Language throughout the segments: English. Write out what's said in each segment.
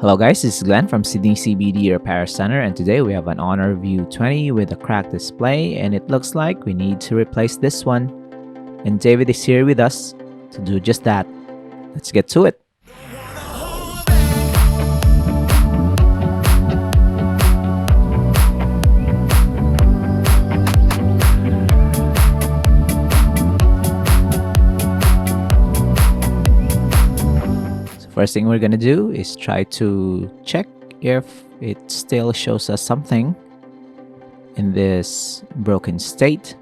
Hello guys, this is Glenn from Sydney CBD Repair Center, and today we have an Honor View 20 with a cracked display, and it looks like we need to replace this one. And David is here with us to do just that. Let's get to it. First thing we're gonna do is try to check if it still shows us something in this broken state.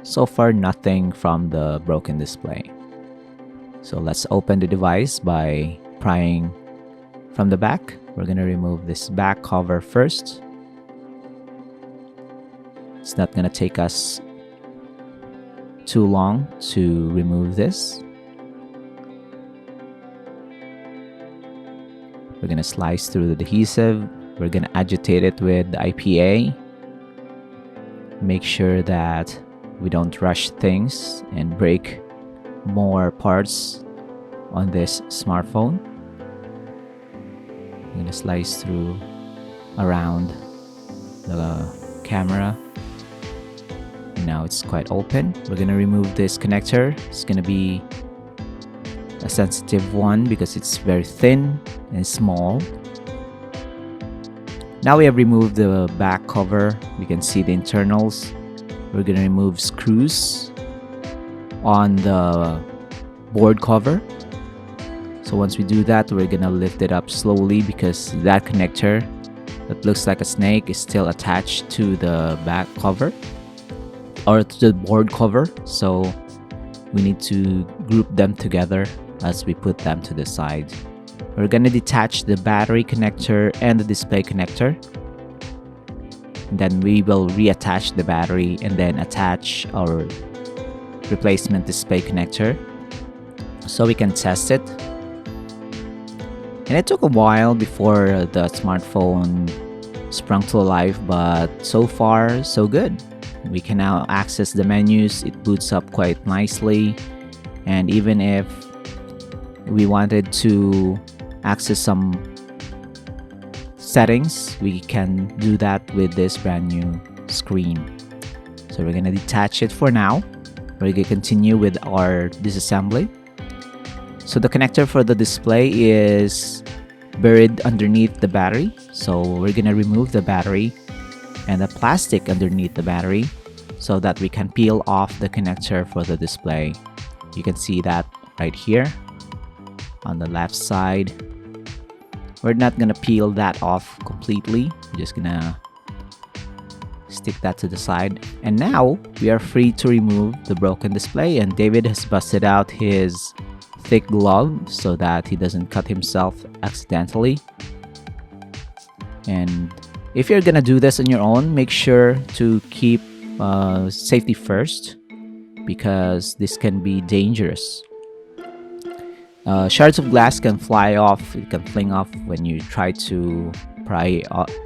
So far, nothing from the broken display. So let's open the device by prying from the back. We're gonna remove this back cover first. It's not gonna take us too long to remove this. We're going to slice through the adhesive. We're going to agitate it with the IPA. Make sure that we don't rush things and break more parts on this smartphone. I'm going to slice through around the camera. Now it's quite open. We're going to remove this connector. It's going to be a sensitive one because it's very thin and small. Now we have removed the back cover. We can see the internals. We're going to remove screws on the board cover. So once we do that, we're going to lift it up slowly because that connector that looks like a snake is still attached to the back cover or to the board cover. So we need to group them together as we put them to the side. We're going to detach the battery connector and the display connector. And then we will reattach the battery and then attach our replacement display connector so we can test it. And it took a while before the smartphone sprung to life, but so far so good. We can now access the menus. It boots up quite nicely, and even if we wanted to access some settings, we can do that with this brand new screen. So we're gonna detach it for now. We're gonna continue with our disassembly. So the connector for the display is buried underneath the battery. So we're gonna remove the battery and the plastic underneath the battery so that we can peel off the connector for the display. You can see that right here on the left side. We're not gonna peel that off completely. We're just gonna stick that to the side. And now we are free to remove the broken display, and David has busted out his thick glove so that he doesn't cut himself accidentally. And if you're gonna do this on your own, make sure to keep safety first because this can be dangerous. Shards of glass can fly off, it can fling off when you try to pry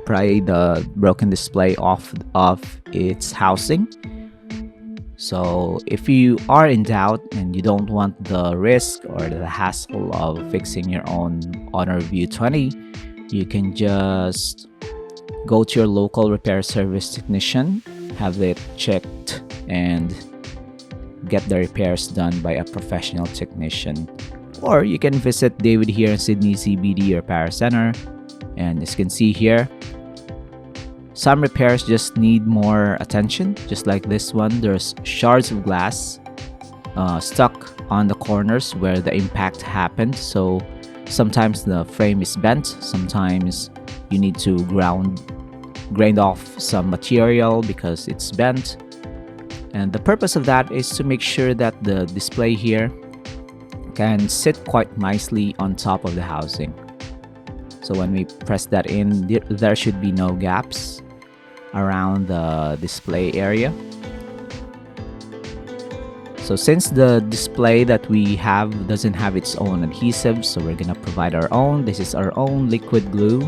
the broken display off of its housing. So if you are in doubt and you don't want the risk or the hassle of fixing your own Honor View 20, you can just go to your local repair service technician, have it checked, and get the repairs done by a professional technician. Or you can visit David here in Sydney CBD Repair Center. And as you can see here, some repairs just need more attention. Just like this one, there's shards of glass stuck on the corners where the impact happened. So sometimes the frame is bent. Sometimes you need to grind off some material because it's bent. And the purpose of that is to make sure that the display here can sit quite nicely on top of the housing. So when we press that in, there should be no gaps around the display area. So since the display that we have doesn't have its own adhesive, so we're gonna provide our own. This is our own liquid glue.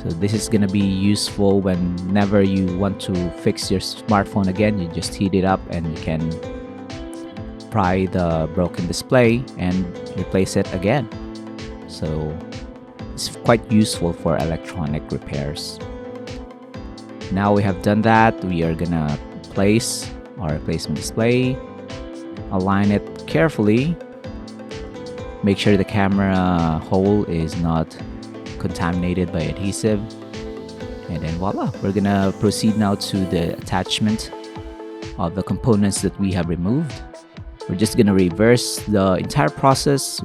So this is gonna be useful whenever you want to fix your smartphone again. You just heat it up and you can pry the broken display and replace it again. So it's quite useful for electronic repairs. Now we have done that, we are gonna place our replacement display, align it carefully, make sure the camera hole is not contaminated by adhesive, and then voila, we're gonna proceed now to the attachment of the components that we have removed. We're just gonna reverse the entire process,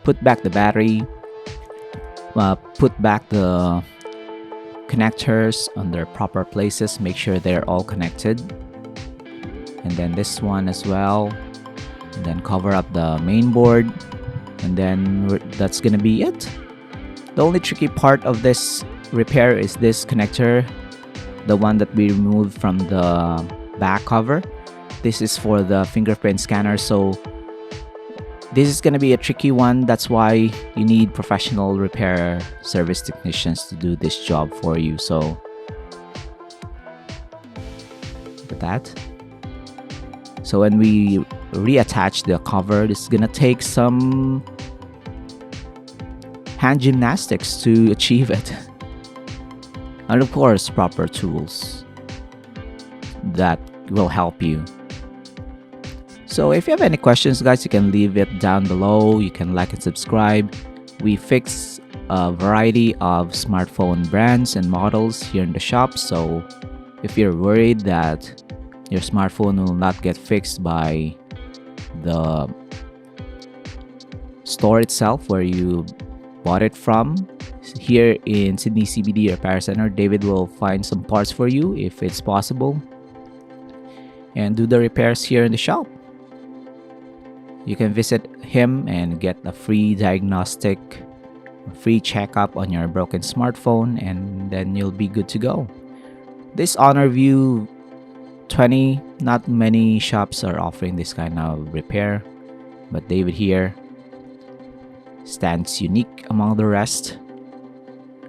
put back the battery, put back the connectors on their proper places, make sure they're all connected, and then this one as well, and then cover up the main board, and then that's gonna be it. The only tricky part of this repair is this connector, the one that we removed from the back cover. This is for the fingerprint scanner, so this is gonna be a tricky one. That's why you need professional repair service technicians to do this job for you. So look at that. So when we reattach the cover, this is gonna take some hand gymnastics to achieve it. And of course, proper tools that will help you. So if you have any questions, guys, you can leave it down below. You can like and subscribe. We fix a variety of smartphone brands and models here in the shop. So if you're worried that your smartphone will not get fixed by the store itself where you bought it from, here in Sydney CBD Repair Center, David will find some parts for you if it's possible and do the repairs here in the shop. You can visit him and get a free diagnostic, a free checkup on your broken smartphone, and then you'll be good to go. This Honor View 20, not many shops are offering this kind of repair, but David here stands unique among the rest,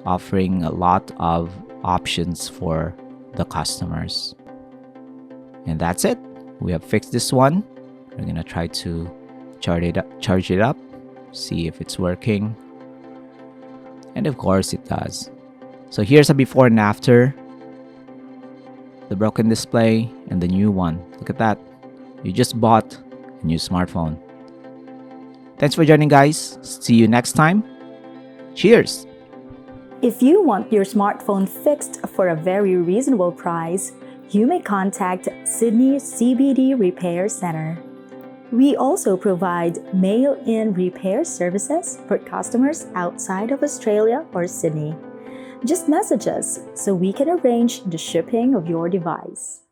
offering a lot of options for the customers. And that's it. We have fixed this one. We're gonna try to charge it up, see if it's working, and of course it does. So here's a before and after, the broken display and the new one. Look at that, you just bought a new smartphone. Thanks for joining, guys. See you next time. Cheers. If you want your smartphone fixed for a very reasonable price, you may contact Sydney CBD Repair Center. We also provide mail-in repair services for customers outside of Australia or Sydney. Just message us so we can arrange the shipping of your device.